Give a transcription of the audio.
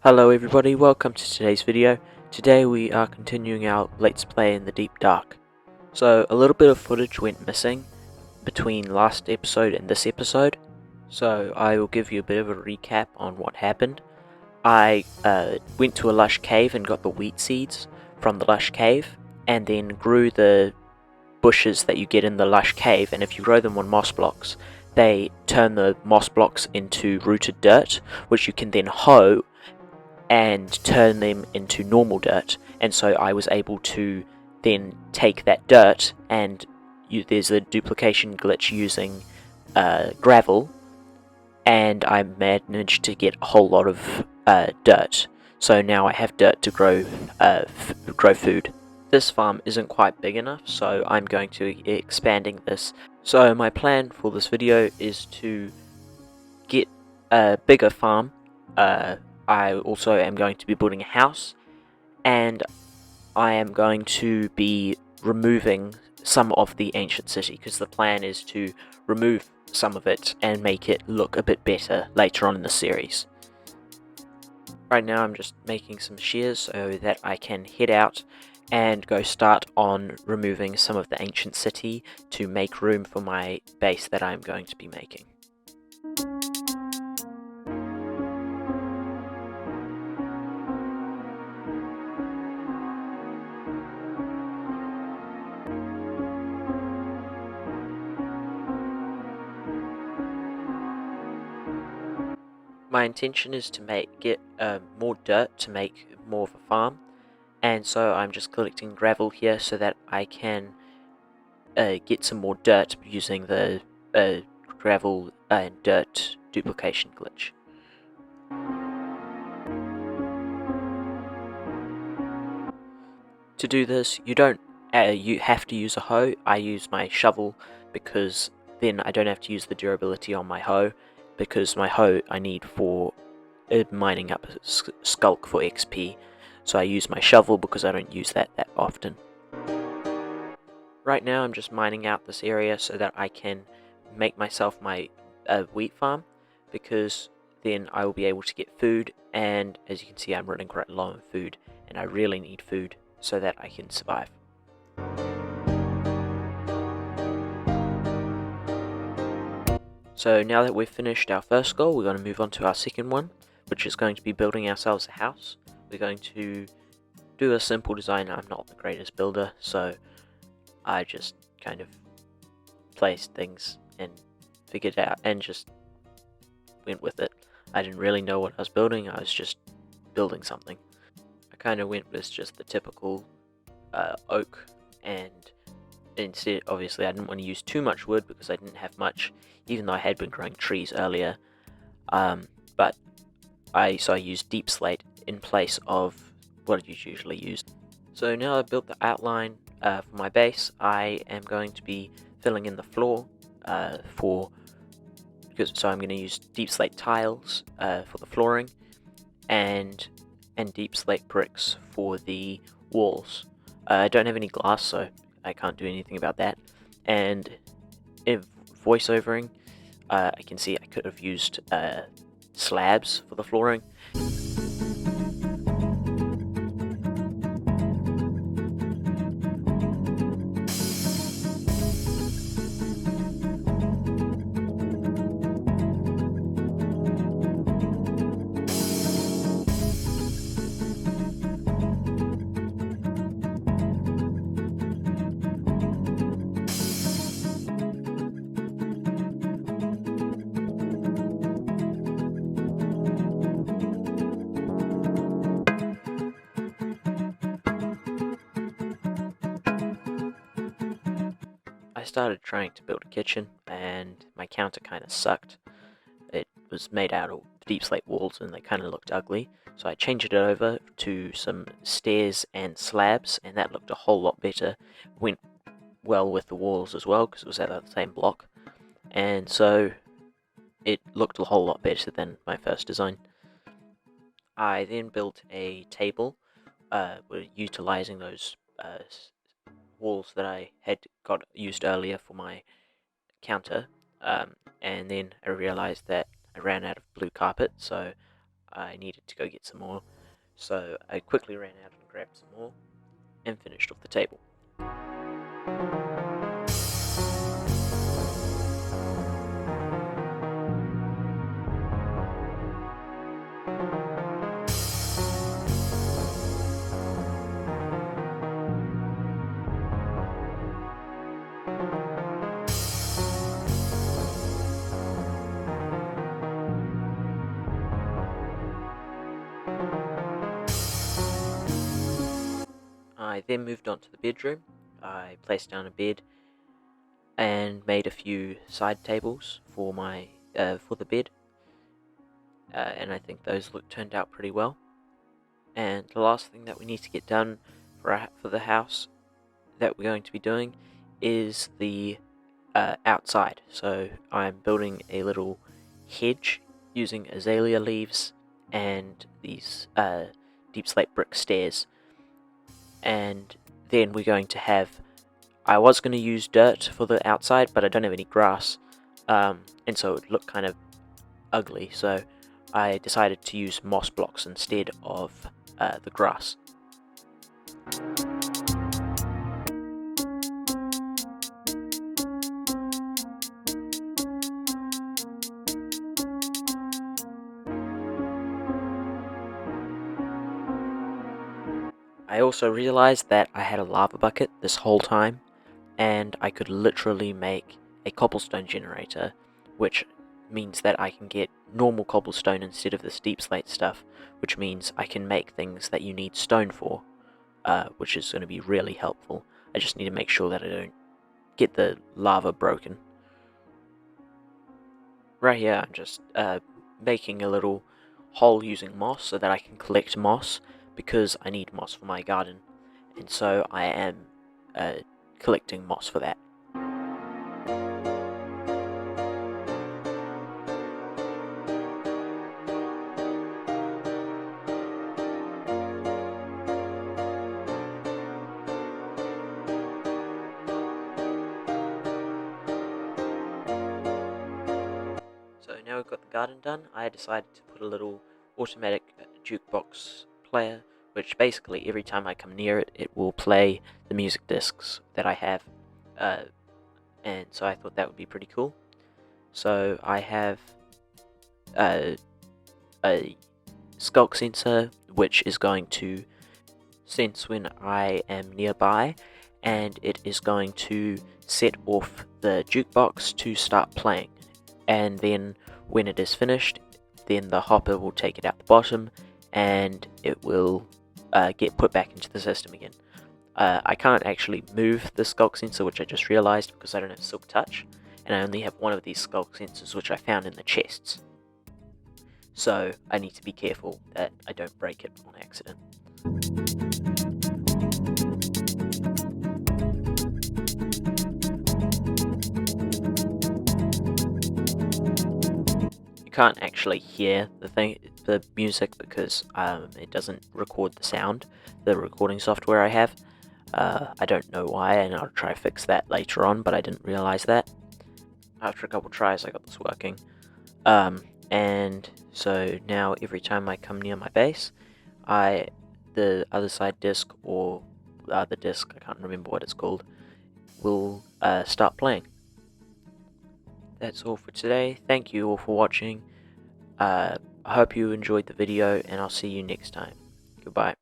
Hello everybody, welcome to today's video. Today we are continuing our Let's Play in the Deep Dark. So a little bit of footage went missing between last episode and this episode, so I will give you a bit of a recap on what happened. I went to a lush cave and got the wheat seeds from the lush cave, and then grew the bushes that you get in the lush cave, and if you grow them on moss blocks, they turn the moss blocks into rooted dirt, which you can then hoe and turn them into normal dirt. And so I was able to then take that dirt and there's a duplication glitch using gravel, and I managed to get a whole lot of dirt. So now I have dirt to grow food. This farm isn't quite big enough, so I'm going to be expanding this. So my plan for this video is to get a bigger farm. I also am going to be building a house, and I am going to be removing some of the ancient city, because the plan is to remove some of it and make it look a bit better later on in the series. Right now I'm just making some shears so that I can head out and go start on removing some of the ancient city to make room for my base that I'm going to be making. My intention is to get more dirt to make more of a farm, and so I'm just collecting gravel here so that I can get some more dirt using the gravel and dirt duplication glitch. To do this, you have to use a hoe. I use my shovel because then I don't have to use the durability on my hoe, because my hoe I need for mining up a skulk for XP. So I use my shovel because I don't use that often. Right now I'm just mining out this area so that I can make myself my wheat farm, because then I will be able to get food, and as you can see I'm running quite low on food, and I really need food so that I can survive. So now that we've finished our first goal, we're going to move on to our second one, which is going to be building ourselves a house. We're going to do a simple design. I'm not the greatest builder, so I just kind of placed things and figured it out and just went with it. I didn't really know what I was building, I was just building something. I kind of went with just the typical oak, and instead, obviously, I didn't want to use too much wood because I didn't have much, even though I had been growing trees earlier. But I used deep slate in place of what I usually use. So now I've built the outline for my base, I am going to be filling in the floor so I'm going to use deep slate tiles for the flooring, and deep slate bricks for the walls. I don't have any glass, so I can't do anything about that. And in voiceovering, I can see I could have used slabs for the flooring. I started trying to build a kitchen, and my counter kind of sucked. It was made out of deep slate walls and they kind of looked ugly, so I changed it over to some stairs and slabs, and that looked a whole lot better. Went well with the walls as well because it was out of the same block, and so it looked a whole lot better than my first design. I then built a table, utilizing those walls that I had got used earlier for my counter, and then I realized that I ran out of blue carpet, so I needed to go get some more, so I quickly ran out and grabbed some more and finished off the table. I then moved on to the bedroom. I placed down a bed and made a few side tables for my for the bed, and I think those turned out pretty well. And the last thing that we need to get done for the house that we're going to be doing is the outside. So I'm building a little hedge using azalea leaves and these deep slate brick stairs. And then we're going to have, I was going to use dirt for the outside, but I don't have any grass, and so it would look kind of ugly, so I decided to use moss blocks instead of the grass. I also realized that I had a lava bucket this whole time, and I could literally make a cobblestone generator, which means that I can get normal cobblestone instead of this deep slate stuff, which means I can make things that you need stone for, which is going to be really helpful. I just need to make sure that I don't get the lava broken. Right here I'm just making a little hole using moss so that I can collect moss, because I need moss for my garden, and so I am collecting moss for that. So now we've got the garden done, I decided to put a little automatic jukebox player, which basically every time I come near it, it will play the music discs that I have, and so I thought that would be pretty cool. So I have a skulk sensor, which is going to sense when I am nearby, and it is going to set off the jukebox to start playing. And then when it is finished, then the hopper will take it out the bottom and it will get put back into the system again. I can't actually move the skulk sensor, which I just realized, because I don't have silk touch, and I only have one of these skulk sensors, which I found in the chests. So I need to be careful that I don't break it on accident. Can't actually hear the music, because it doesn't record the sound, the recording software I have. I don't know why, and I'll try to fix that later on, but I didn't realize that. After a couple tries I got this working, and so now every time I come near my base, the other side disc, or the other disc, I can't remember what it's called, will start playing. That's all for today. Thank you all for watching. I hope you enjoyed the video, and I'll see you next time. Goodbye.